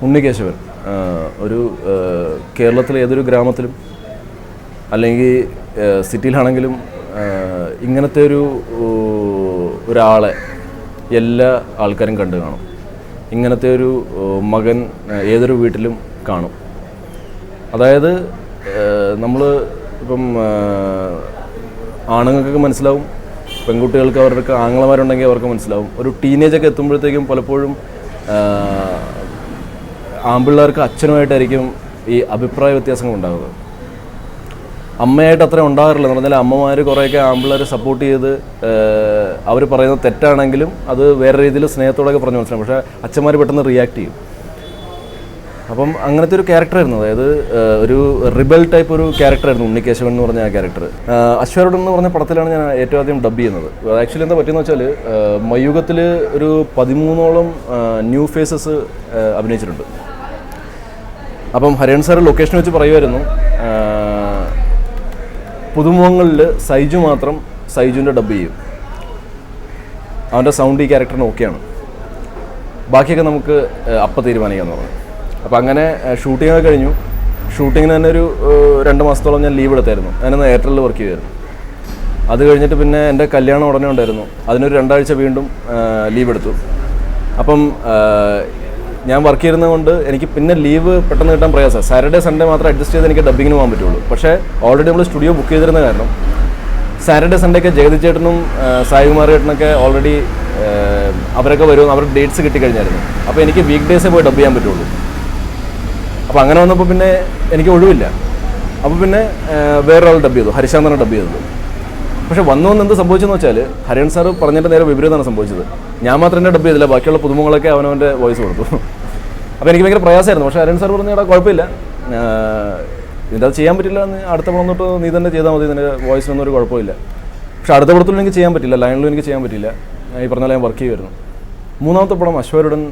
ഉണ്ണികേശവൻ ഒരു കേരളത്തിലെ ഏതൊരു ഗ്രാമത്തിലും അല്ലെങ്കിൽ സിറ്റിയിലാണെങ്കിലും ഇങ്ങനത്തെ ഒരാളെ എല്ലാ ആൾക്കാരും കണ്ടു കാണും. ഇങ്ങനത്തെ ഒരു മകൻ ഏതൊരു വീട്ടിലും കാണും. അതായത് നമ്മൾ ഇപ്പം ആണുങ്ങൾക്കൊക്കെ മനസ്സിലാവും, പെൺകുട്ടികൾക്ക് അവർക്ക് ആങ്ങളമാരുണ്ടെങ്കിൽ അവർക്ക് മനസ്സിലാവും. ഒരു ടീനേജൊക്കെ എത്തുമ്പോഴത്തേക്കും പലപ്പോഴും ആൺപിള്ളേർക്ക് അച്ഛനുമായിട്ടായിരിക്കും ഈ അഭിപ്രായ വ്യത്യാസങ്ങൾ ഉണ്ടാകുന്നത്. അമ്മയായിട്ട് അത്ര ഉണ്ടാകാറില്ല. എന്ന് പറഞ്ഞാൽ അമ്മമാർ കുറേയൊക്കെ ആൺപിള്ളേരെ സപ്പോർട്ട് ചെയ്ത് അവർ പറയുന്നത് തെറ്റാണെങ്കിലും അത് വേറെ രീതിയിൽ സ്നേഹത്തോടെയൊക്കെ പറഞ്ഞ് മനസ്സിലാവും. പക്ഷേ അച്ഛന്മാർ പെട്ടെന്ന് റിയാക്ട് ചെയ്യും. അപ്പം അങ്ങനത്തെ ഒരു ക്യാരക്ടറായിരുന്നു. അതായത് ഒരു റിബൽ ടൈപ്പ് ഒരു ക്യാരക്ടറായിരുന്നു ഉണ്ണികേശവൻ എന്ന് പറഞ്ഞ ആ ക്യാരക്ടർ. അശ്വരുടൻ എന്ന് പറഞ്ഞ പടത്തിലാണ് ഞാൻ ഏറ്റവും ആദ്യം ഡബ് ചെയ്യുന്നത്. ആക്ച്വലി എന്താ പറ്റിയെന്ന് വെച്ചാൽ മയൂഖത്തിൽ ഒരു 13ഓളം ന്യൂ ഫേസസ് അഭിനയിച്ചിട്ടുണ്ട്. അപ്പം ഹരിയൻ സാർ ലൊക്കേഷൻ വെച്ച് പറയുമായിരുന്നു, പുതുമുഖങ്ങളിൽ സൈജു മാത്രം സൈജുവിൻ്റെ ഡബ് ചെയ്യും, അവൻ്റെ സൗണ്ട് ഈ ക്യാരക്ടറിന് ഓക്കെയാണ്, ബാക്കിയൊക്കെ നമുക്ക് അപ്പം തീരുമാനിക്കാമെന്ന് പറഞ്ഞു. അപ്പോൾ അങ്ങനെ ഷൂട്ടിങ്ങൊക്കെ കഴിഞ്ഞു. ഷൂട്ടിങ്ങിന് തന്നെ ഒരു 2 മാസത്തോളം ഞാൻ ലീവ് എടുത്തായിരുന്നു. ഞാനന്ന് എയർടെല്ലിൽ വർക്ക് ചെയ്യുമായിരുന്നു. അത് കഴിഞ്ഞിട്ട് പിന്നെ എൻ്റെ കല്യാണം ഉടനെ ഉണ്ടായിരുന്നു. അതിനൊരു 2 ആഴ്ച വീണ്ടും ലീവ് എടുത്തു. അപ്പം ഞാൻ വർക്ക് ചെയ്യുന്നതുകൊണ്ട് എനിക്ക് പിന്നെ ലീവ് പെട്ടെന്ന് കിട്ടാൻ പ്രയാസമാണ്. സാറ്റർഡേ സൺഡേ മാത്രം അഡ്ജസ്റ്റ് ചെയ്ത് എനിക്ക് ഡബ്ബിങ്ങിന് പോകാൻ പറ്റുള്ളൂ. പക്ഷേ ഓൾറെഡി നമ്മൾ സ്റ്റുഡിയോ ബുക്ക് ചെയ്തിരുന്ന കാരണം സാറ്റർഡേ സൺഡേ ഒക്കെ ജഗതി ചേട്ടനും സായികുമാർ ചേട്ടനൊക്കെ ഓൾറെഡി അവരൊക്കെ വരും, അവരുടെ ഡേറ്റ്സ് കിട്ടിക്കഴിഞ്ഞായിരുന്നു. അപ്പോൾ എനിക്ക് വീക്ക് ഡേയ്സേ പോയി ഡബ് ചെയ്യാൻ പറ്റുള്ളൂ. അപ്പോൾ അങ്ങനെ വന്നപ്പോൾ പിന്നെ എനിക്ക് ഒഴിവില്ല. അപ്പോൾ പിന്നെ വേറൊരാൾ ഡബ് ചെയ്തു, ഹരിശാന്താണ് ഡബ് ചെയ്തത്. പക്ഷേ വന്നു എന്ത് സംഭവിച്ചെന്ന് വെച്ചാൽ ഹരിയൻ സാർ പറഞ്ഞിട്ട് നേരെ വിപരീതമാണ് സംഭവിച്ചത്. ഞാൻ മാത്രം എൻ്റെ ഡബ് ചെയ്തില്ല, ബാക്കിയുള്ള പുതുമുഖങ്ങളൊക്കെ അവനവൻ്റെ വോയിസ് കൊടുത്തു. അപ്പോൾ എനിക്ക് ഭയങ്കര പ്രയാസമായിരുന്നു. പക്ഷേ ഹരിയൻ സാർ പറഞ്ഞു, എടാ കുഴപ്പമില്ല, ഇതിൻ്റെ അത് ചെയ്യാൻ പറ്റില്ല, അടുത്ത പടം തൊട്ട് നീ തന്നെ ചെയ്താൽ മതി, ഇതിൻ്റെ വോയിസിനൊന്നും ഒരു കുഴപ്പമില്ല. പക്ഷേ അടുത്ത പടത്തിലും എനിക്ക് ചെയ്യാൻ പറ്റില്ല, ലൈനിലും എനിക്ക് ചെയ്യാൻ പറ്റില്ല. ഈ പറഞ്ഞ പോലെ ഞാൻ വർക്ക് ചെയ്യുമായിരുന്നു. 3ാമത്തെ പടം അശ്വരുടൻ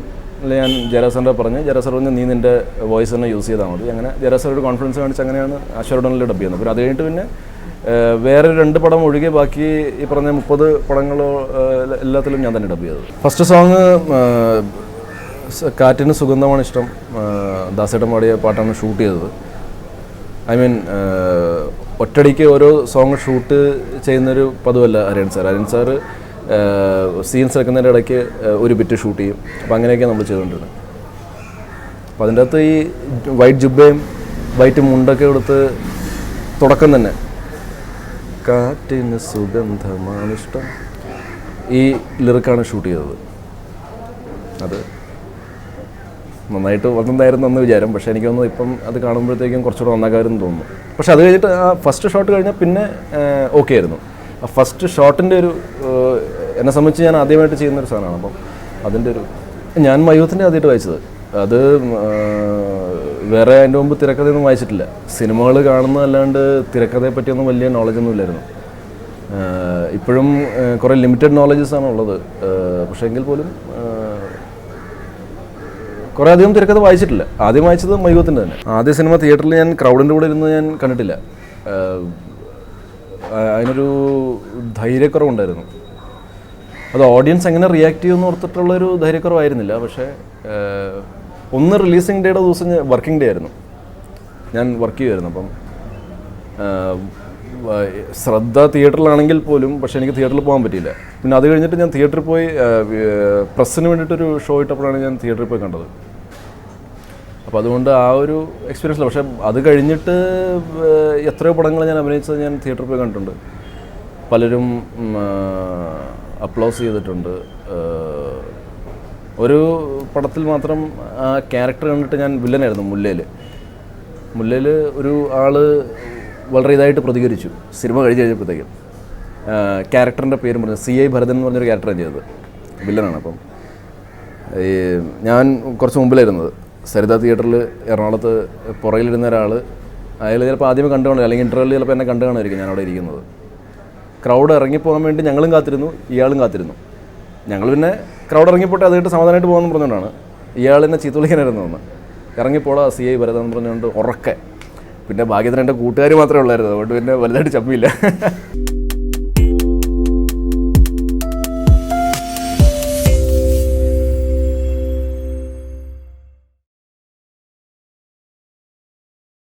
ഞാൻ ജയരാജ് പറഞ്ഞ്, ജയരാജ് പറഞ്ഞ് നീ നിൻ്റെ വോയിസ് തന്നെ യൂസ് ചെയ്താൽ മതി. അങ്ങനെ ജയരാജ് ഒരു കോൺഫിഡൻസ് കാണിച്ച് അങ്ങനെയാണ് അശ്വരുടനിൽ ഡബ് ചെയ്യുന്നത്. പിന്നെ അത് കഴിഞ്ഞിട്ട് പിന്നെ വേറെ 2 പടം ഒഴികെ ബാക്കി ഈ പറഞ്ഞ 30 പടങ്ങളോ എല്ലാത്തിലും ഞാൻ തന്നെ ഡബ് ചെയ്തത്. ഫസ്റ്റ് സോങ് കാറ്റിന് സുഗന്ധമാണ് ഇഷ്ടം, ദാസേട്ടൻ പാടിയ പാട്ടാണ് ഷൂട്ട് ചെയ്തത്. ഐ മീൻ ഒറ്റടിക്ക് ഓരോ സോങ് ഷൂട്ട് ചെയ്യുന്നൊരു പതിവല്ല ഹരിയൻ സാർ. ഹരിയൻ സാർ സീൻസ് എടുക്കുന്നതിൻ്റെ ഇടയ്ക്ക് ഒരു ബിറ്റ് ഷൂട്ട് ചെയ്യും. അപ്പോൾ അങ്ങനെയൊക്കെയാണ് നമ്മൾ ചെയ്തുകൊണ്ടിരുന്നത്. അപ്പോൾ അതിൻ്റെ അകത്ത് ഈ വൈറ്റ് ജുബയും വൈറ്റ് മുണ്ടൊക്കെ കൊടുത്ത് തുടക്കം തന്നെ കാറ്റിന് സുഗന്ധമാണ് ഇഷ്ടം, ഈ ലിറിക്കാണ് ഷൂട്ട് ചെയ്തത്. അത് നന്നായിട്ട് വന്നതായിരുന്നു എന്ന് വിചാരം. പക്ഷേ എനിക്ക് തോന്നുന്നു ഇപ്പം അത് കാണുമ്പോഴത്തേക്കും കുറച്ചുകൂടെ നന്നാക്കാമെന്ന് തോന്നുന്നു. പക്ഷെ അത് കഴിഞ്ഞിട്ട് ആ ഫസ്റ്റ് ഷോട്ട് കഴിഞ്ഞാൽ പിന്നെ ഓക്കെ ആയിരുന്നു. ആ ഫസ്റ്റ് ഷോട്ടിൻ്റെ എന്നെ സംബന്ധിച്ച് ഞാൻ ആദ്യമായിട്ട് ചെയ്യുന്നൊരു സാധനമാണ്. അപ്പം അതിൻ്റെ ഞാൻ മയൂഖത്തിൻ്റെ ആദ്യമായിട്ട് വായിച്ചത്. അത് വേറെ അതിൻ്റെ മുമ്പ് തിരക്കഥയൊന്നും വായിച്ചിട്ടില്ല. സിനിമകൾ കാണുന്നതല്ലാണ്ട് തിരക്കഥയെ പറ്റിയൊന്നും വലിയ നോളജൊന്നും ഇല്ലായിരുന്നു. ഇപ്പോഴും കുറേ ലിമിറ്റഡ് നോളജസാണ് ഉള്ളത്. പക്ഷേ എങ്കിൽ പോലും കുറേ അധികം തിരക്കഥ വായിച്ചിട്ടില്ല. ആദ്യം വായിച്ചത് മയൂഖത്തിൻ്റെ തന്നെ. ആദ്യ സിനിമ തിയേറ്ററിൽ ഞാൻ ക്രൗഡിൻ്റെ കൂടെ ഇരുന്ന് ഞാൻ കണ്ടിട്ടില്ല. അതിനൊരു ധൈര്യക്കുറവുണ്ടായിരുന്നു. അത് ഓഡിയൻസ് എങ്ങനെ റിയാക്ട് ചെയ്യുമെന്ന് ഓർത്തിട്ടുള്ളൊരു ധൈര്യക്കുറവായിരുന്നില്ല. പക്ഷേ ഒന്ന് റിലീസിങ് ഡേയുടെ ദിവസം വർക്കിംഗ് ഡേ ആയിരുന്നു, ഞാൻ വർക്ക് ചെയ്യുമായിരുന്നു. അപ്പം ശ്രദ്ധ തിയേറ്ററിലാണെങ്കിൽ പോലും പക്ഷേ എനിക്ക് തിയേറ്ററിൽ പോകാൻ പറ്റിയില്ല. പിന്നെ അത് കഴിഞ്ഞിട്ട് ഞാൻ തിയേറ്ററിൽ പോയി പ്രസ്സിന് വേണ്ടിയിട്ടൊരു ഷോ ഇട്ടപ്പോഴാണ് ഞാൻ തിയേറ്ററിൽ പോയി കണ്ടത്. അപ്പോൾ അതുകൊണ്ട് ആ ഒരു എക്സ്പീരിയൻസില്ല. പക്ഷേ അത് കഴിഞ്ഞിട്ട് എത്രയോ പടങ്ങൾ ഞാൻ അഭിനയിച്ചത് ഞാൻ തിയേറ്ററിൽ പോയി കണ്ടിട്ടുണ്ട്. പലരും അപ്ലോസ് ചെയ്തിട്ടുണ്ട്. ഒരു പടത്തിൽ മാത്രം ആ ക്യാരക്ടർ കണ്ടിട്ട് ഞാൻ വില്ലനായിരുന്നു. മുല്ലയിൽ ഒരു ആൾ വളരെ ഇതായിട്ട് പ്രതികരിച്ചു സിനിമ കഴിഞ്ഞപ്പോഴത്തേക്കും. ക്യാരക്ടറിൻ്റെ പേരും പറഞ്ഞു CI ഭരതൻ എന്ന് പറഞ്ഞൊരു ക്യാരക്ടറാണ് ചെയ്തത്, വില്ലനാണ്. അപ്പം ഞാൻ കുറച്ച് മുമ്പിലായിരുന്നത്. സരിത തിയേറ്ററിൽ എറണാകുളത്ത് പുറകിലിരുന്ന ഒരാൾ, അയാൾ ചിലപ്പോൾ ആദ്യമേ കണ്ടു കാണും, അല്ലെങ്കിൽ ഇൻ്റർവ്യൂവിൽ ചിലപ്പോൾ എന്നെ കണ്ടു കാണുമായിരിക്കും ഞാൻ അവിടെ ഇരിക്കുന്നത്. ക്രൗഡ് ഇറങ്ങിപ്പോകാൻ വേണ്ടി ഞങ്ങളും കാത്തിരുന്നു, ഇയാളും കാത്തിരുന്നു. ഞങ്ങൾ പിന്നെ ക്രൗഡ് ഇറങ്ങിപ്പോട്ടെ അതായിട്ട് സമാധാനമായിട്ട് പോകാമെന്ന് പറഞ്ഞുകൊണ്ടാണ്. ഇയാൾ എന്നെ ചീത്ത വിളിക്കാനായിരുന്നു തോന്നുന്നത്. ഇറങ്ങിപ്പോടാ CI ഭരതൻ എന്ന് പറഞ്ഞുകൊണ്ട് ഉറക്കെ. പിന്നെ ഭാഗ്യത്തിന് എൻ്റെ കൂട്ടുകാർ മാത്രമേ ഉള്ളായിരുന്നു, അതുകൊണ്ട് പിന്നെ വലുതായിട്ട് ചമ്മിയില്ല.